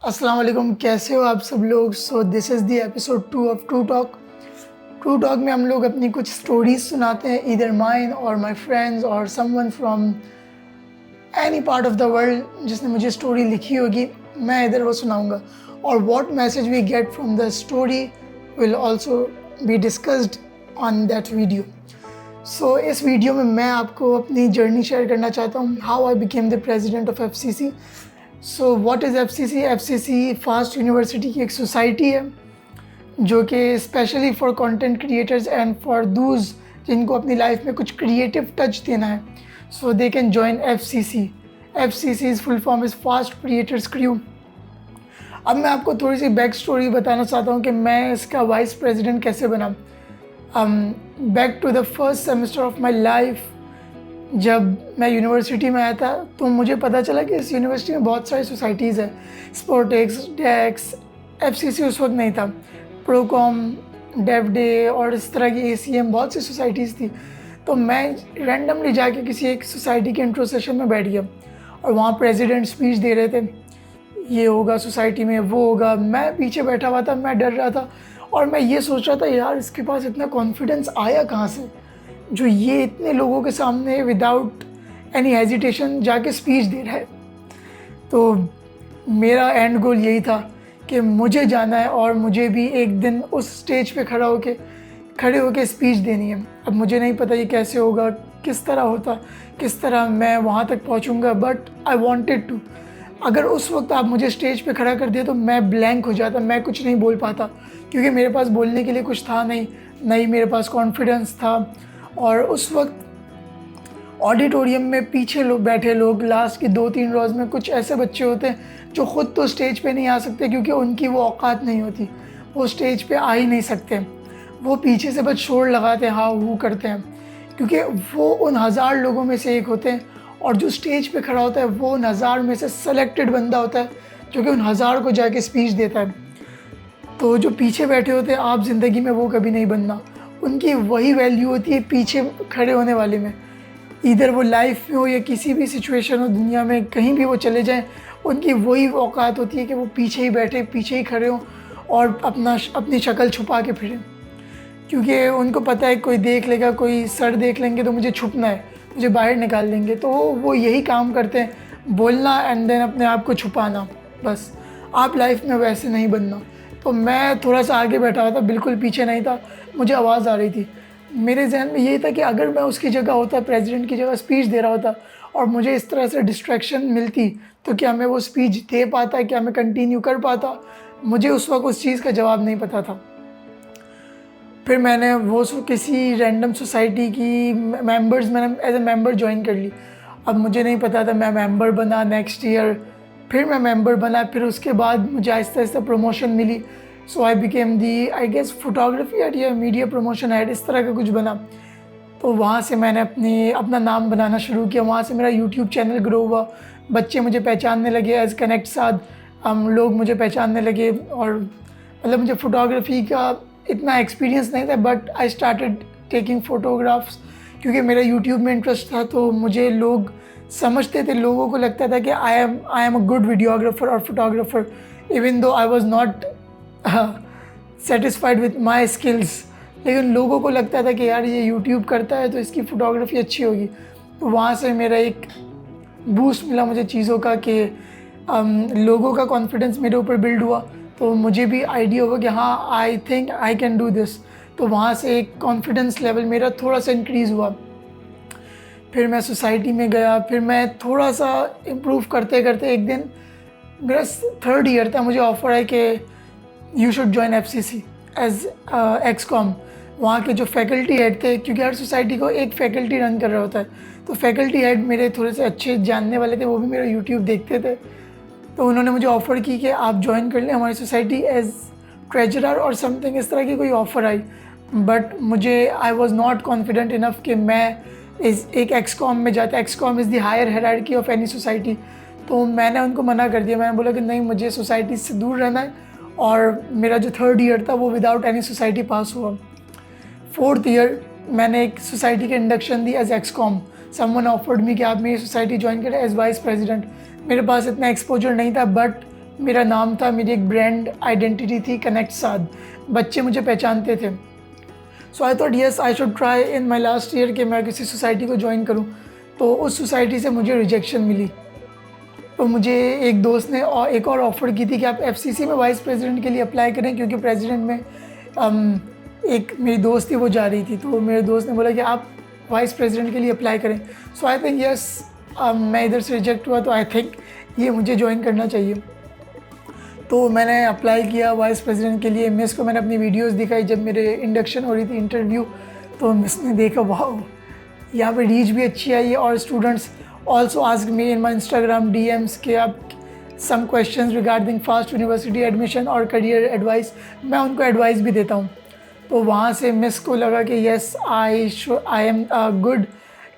अस्सलाम वालेकुम, कैसे हो आप सब लोग। So this is the episode 2 of true talk. True talk में हम लोग अपनी कुछ स्टोरीज सुनाते हैं, ईदर माइन और माय फ्रेंड्स और someone from any part of the world जिसने मुझे स्टोरी लिखी होगी, मैं इधर वो सुनाऊंगा। और what message we get from the story will also be discussed on that video. So इस वीडियो में मैं आपको अपनी जर्नी शेयर करना चाहता हूँ, how I became the president of FCC। So what is FCC? FCC fast university की एक सोसाइटी है जो कि specially for content creators and for those जिनको अपनी लाइफ में कुछ क्रिएटिव टच देना है, so they can join FCC। FCC's full form is fast creators crew. अब मैं आपको थोड़ी सी बैक स्टोरी बताना चाहता हूँ कि मैं इसका वाइस प्रेसिडेंट कैसे बना। Back to the first semester of my life, जब मैं यूनिवर्सिटी में आया था तो मुझे पता चला कि इस यूनिवर्सिटी में बहुत सारी सोसाइटीज़ है। स्पोर्टेक्स, डेक्स, FCC उस वक्त नहीं था, प्रोकॉम, डेव डे और इस तरह की ACM बहुत सी सोसाइटीज़ थी। तो मैं रैंडमली जाके किसी एक सोसाइटी के इंट्रो सेशन में बैठ गया और वहाँ प्रेसिडेंट स्पीच दे रहे थे, ये होगा सोसाइटी में, वो होगा। मैं पीछे बैठा हुआ था, मैं डर रहा था और मैं ये सोच रहा था यार इसके पास इतना कॉन्फिडेंस आया कहाँ से, जो ये इतने लोगों के सामने विदाउट एनी हेजिटेशन जाके स्पीच दे रहा है। तो मेरा एंड गोल यही था कि मुझे जाना है और मुझे भी एक दिन उस स्टेज पे खड़े होके स्पीच देनी है। अब मुझे नहीं पता ये कैसे होगा, किस तरह होता, किस तरह मैं वहाँ तक पहुँचूँगा, बट आई वॉन्टेड टू। अगर उस वक्त आप मुझे स्टेज पे खड़ा कर दिए तो मैं ब्लैंक हो जाता, मैं कुछ नहीं बोल पाता, क्योंकि मेरे पास बोलने के लिए कुछ था नहीं मेरे पास कॉन्फिडेंस था। और उस वक्त ऑडिटोरियम में पीछे बैठे लोग, लास्ट के 2-3 रोज़ में कुछ ऐसे बच्चे होते हैं जो ख़ुद तो स्टेज पे नहीं आ सकते क्योंकि उनकी वो औकात नहीं होती, वो स्टेज पे आ ही नहीं सकते। वो पीछे से बस शोर लगाते हैं, हाँ हू करते हैं, क्योंकि वो उन 1000 लोगों में से एक होते हैं और जो स्टेज पे खड़ा होता है वो उन 1000 में से सेलेक्टेड बंदा होता है जो कि उन 1000 को जाके स्पीच देता है। तो जो पीछे बैठे होते हैं, आप ज़िंदगी में वो कभी नहीं बनना, उनकी वही वैल्यू होती है पीछे खड़े होने वाले में। इधर वो लाइफ में हो या किसी भी सिचुएशन हो दुनिया में, कहीं भी वो चले जाएं, उनकी वही औकात होती है कि वो पीछे ही बैठे, पीछे ही खड़े हों और अपनी शक्ल छुपा के फिरें, क्योंकि उनको पता है कोई देख लेगा, कोई सर देख लेंगे तो मुझे छुपना है, मुझे बाहर निकाल लेंगे। तो वो यही काम करते हैं, बोलना एंड देन अपने आप को छुपाना। बस आप लाइफ में वैसे नहीं बनना। तो मैं थोड़ा सा आगे बैठा हुआ था, बिल्कुल पीछे नहीं था, मुझे आवाज़ आ रही थी। मेरे जहन में यही था कि अगर मैं उसकी जगह होता, प्रेसिडेंट की जगह स्पीच दे रहा होता और मुझे इस तरह से डिस्ट्रैक्शन मिलती, तो क्या मैं वो स्पीच दे पाता, क्या मैं कंटिन्यू कर पाता? मुझे उस वक्त उस चीज़ का जवाब नहीं पता था। फिर मैंने वो किसी रैंडम सोसाइटी की मैंने एज ए मेंबर ज्वाइन कर ली। अब मुझे नहीं पता था, मैं मेंबर बना नेक्स्ट ईयर, फिर मैं मेंबर बना, फिर उसके बाद मुझे आहिस्ता आहिस्ता प्रमोशन मिली। So I became the I guess photography head या मीडिया प्रमोशन हेड, इस तरह का कुछ बना। तो वहाँ से मैंने अपना नाम बनाना शुरू किया, वहाँ से मेरा यूट्यूब चैनल ग्रो हुआ, बच्चे मुझे पहचानने लगे एज कनेक्ट साथ, लोग मुझे पहचानने लगे। और मतलब मुझे फ़ोटोग्राफी का इतना एक्सपीरियंस नहीं था, but I started taking photographs क्योंकि मेरा यूट्यूब में इंटरेस्ट था। तो मुझे लोग समझते थे, लोगों को लगता था कि I am a good videographer और photographer, even though I was not satisfied with my skills, लेकिन लोगों को लगता था कि यार ये यूट्यूब करता है तो इसकी फ़ोटोग्राफी अच्छी होगी। तो वहाँ से मेरा एक बूस्ट मिला मुझे चीज़ों का कि लोगों का कॉन्फिडेंस मेरे ऊपर बिल्ड हुआ, तो मुझे भी आइडिया होगा कि हाँ I think I can do this. तो वहाँ से एक कॉन्फिडेंस लेवल मेरा थोड़ा सा इंक्रीज़ हुआ। फिर मैं सोसाइटी में गया, फिर मैं थोड़ा सा इम्प्रूव करते करते एक दिन मेरा 3rd ईयर था, मुझे ऑफ़र है कि you should join FCC as excom. वहाँ के जो फैकल्टी हेड थे, क्योंकि हर सोसाइटी को एक फैकल्टी रन कर रहा होता है, तो फैकल्टी हेड मेरे थोड़े से अच्छे जानने वाले थे, वो भी मेरा यूट्यूब देखते थे। तो उन्होंने मुझे ऑफ़र की कि आप ज्वाइन कर लें हमारी सोसाइटी एज ट्रेजरर और समथिंग, इस तरह की कोई ऑफ़र आई। बट मुझे I was not confident enough कि मैं एक एक्सकॉम में जाता। Excom is the higher hierarchy of any society. तो मैंने उनको मना कर दिया, मैंने बोला कि नहीं, मुझे सोसाइटी से दूर रहना है। और मेरा जो 3rd ईयर था वो विदाउट एनी सोसाइटी पास हुआ। 4th ईयर मैंने एक सोसाइटी की इंडक्शन दी as excom. Someone offered me कि आप मेरी सोसाइटी ज्वाइन करें एज वाइस प्रेसिडेंट। मेरे पास इतना एक्सपोजर नहीं था, बट मेरा नाम था, मेरी एक ब्रांड आइडेंटिटी थी, कनेक्ट साद, बच्चे मुझे पहचानते थे। So I thought yes I should try in my last year कि मैं किसी सोसाइटी को ज्वाइन करूँ। तो उस सोसाइटी से मुझे रिजेक्शन मिली। तो मुझे एक दोस्त ने एक और ऑफ़र की थी कि आप FCC में वाइस प्रेसिडेंट के लिए अप्लाई करें, क्योंकि प्रेसिडेंट में एक मेरी दोस्त थी वो जा रही थी। तो मेरे दोस्त ने बोला कि आप वाइस प्रेसिडेंट के लिए अप्लाई करें। सो आई थिंक यस, मैं इधर से रिजेक्ट हुआ तो आई थिंक ये मुझे ज्वाइन करना चाहिए। तो मैंने अप्लाई किया वाइस प्रेसिडेंट के लिए। मिस को मैंने अपनी वीडियोस दिखाई जब मेरे इंडक्शन हो रही थी, इंटरव्यू। तो मिस ने देखा वाह, यहाँ पे रीच भी अच्छी आई है। और students also ask me in my Instagram DMs के आप some questions regarding FAST university admission और करियर एडवाइस, मैं उनको एडवाइस भी देता हूँ। तो वहाँ से मिस को लगा कि yes I am a good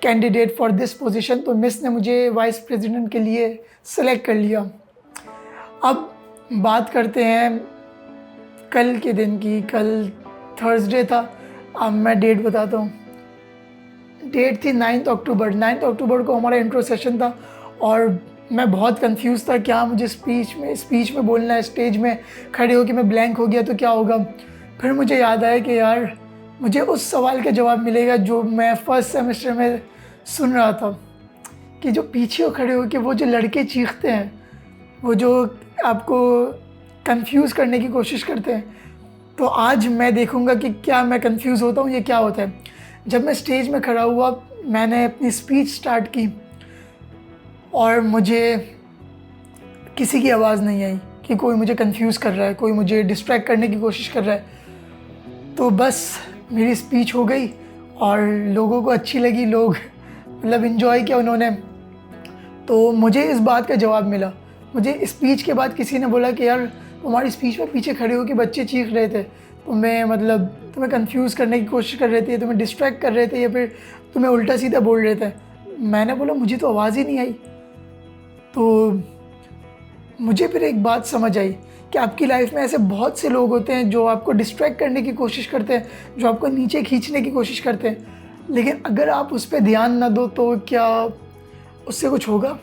candidate for this position. तो मिस ने मुझे वाइस प्रेसिडेंट के लिए सेलेक्ट कर लिया। अब बात करते हैं कल के दिन की। कल थर्सडे था। अब मैं डेट बताता हूँ। डेट थी 9 अक्टूबर। 9 अक्टूबर को हमारा इंट्रो सेशन था और मैं बहुत कंफ्यूज था क्या मुझे स्पीच में बोलना है। स्टेज में खड़े होकर मैं ब्लैंक हो गया तो क्या होगा। फिर मुझे याद आया कि यार मुझे उस सवाल का जवाब मिलेगा जो मैं फर्स्ट सेमेस्टर में सुन रहा था, कि जो पीछे खड़े होकर वो जो लड़के चीखते हैं, वो जो आपको कंफ्यूज करने की कोशिश करते हैं। तो आज मैं देखूंगा कि क्या मैं कंफ्यूज होता हूँ, ये क्या होता है। जब मैं स्टेज में खड़ा हुआ, मैंने अपनी स्पीच स्टार्ट की और मुझे किसी की आवाज़ नहीं आई कि कोई मुझे कंफ्यूज कर रहा है, कोई मुझे डिस्ट्रैक्ट करने की कोशिश कर रहा है। तो बस मेरी स्पीच हो गई और लोगों को अच्छी लगी, लोग मतलब इन्जॉय किया उन्होंने। तो मुझे इस बात का जवाब मिला। मुझे स्पीच के बाद किसी ने बोला कि यार तुम्हारी स्पीच में पीछे खड़े हो के बच्चे चीख रहे थे, तुम्हें कंफ्यूज करने की कोशिश कर रहे थे, तुम्हें डिस्ट्रैक्ट कर रहे थे या फिर तुम्हें उल्टा सीधा बोल रहे थे। मैंने बोला मुझे तो आवाज़ ही नहीं आई। तो मुझे फिर एक बात समझ आई कि आपकी लाइफ में ऐसे बहुत से लोग होते हैं जो आपको डिस्ट्रैक्ट करने की कोशिश करते हैं, जो आपको नीचे खींचने की कोशिश करते हैं। लेकिन अगर आप उस पर ध्यान ना दो तो क्या उससे कुछ होगा?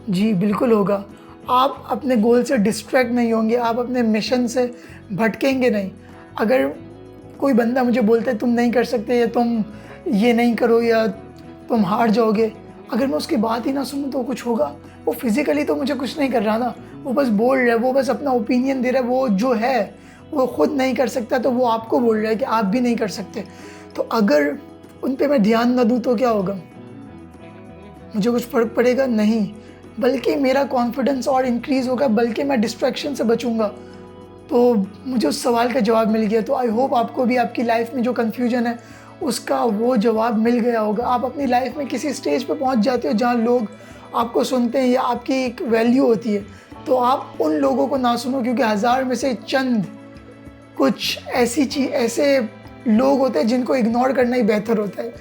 जी बिल्कुल होगा। आप अपने गोल से डिस्ट्रैक्ट नहीं होंगे, आप अपने मिशन से भटकेंगे नहीं। अगर कोई बंदा मुझे बोलता है तुम नहीं कर सकते या तुम ये नहीं करो या तुम हार जाओगे, अगर मैं उसकी बात ही ना सुनूं तो कुछ होगा? वो फिज़िकली तो मुझे कुछ नहीं कर रहा ना, वो बस बोल रहा है, वो बस अपना ओपिनियन दे रहा है। वो जो है वो खुद नहीं कर सकता तो वो आपको बोल रहा है कि आप भी नहीं कर सकते। तो अगर उन पे मैं ध्यान ना दूँ तो क्या होगा? मुझे कुछ फ़र्क पड़ेगा? नहीं, बल्कि मेरा कॉन्फिडेंस और इंक्रीज़ होगा, बल्कि मैं डिस्ट्रैक्शन से बचूंगा। तो मुझे उस सवाल का जवाब मिल गया। तो आई होप आपको भी आपकी लाइफ में जो कन्फ्यूजन है उसका वो जवाब मिल गया होगा। आप अपनी लाइफ में किसी स्टेज पे पहुंच जाते हो जहां लोग आपको सुनते हैं या आपकी एक वैल्यू होती है, तो आप उन लोगों को ना सुनो, क्योंकि हज़ार में से चंद कुछ ऐसे लोग होते हैं जिनको इग्नोर करना ही बेहतर होता है।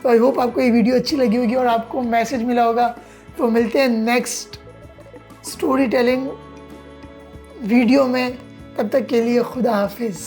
तो आई होप आपको ये वीडियो अच्छी लगी होगी और आपको मैसेज मिला होगा। तो मिलते हैं नेक्स्ट स्टोरी टेलिंग वीडियो में, तब तक के लिए खुदा हाफिज़।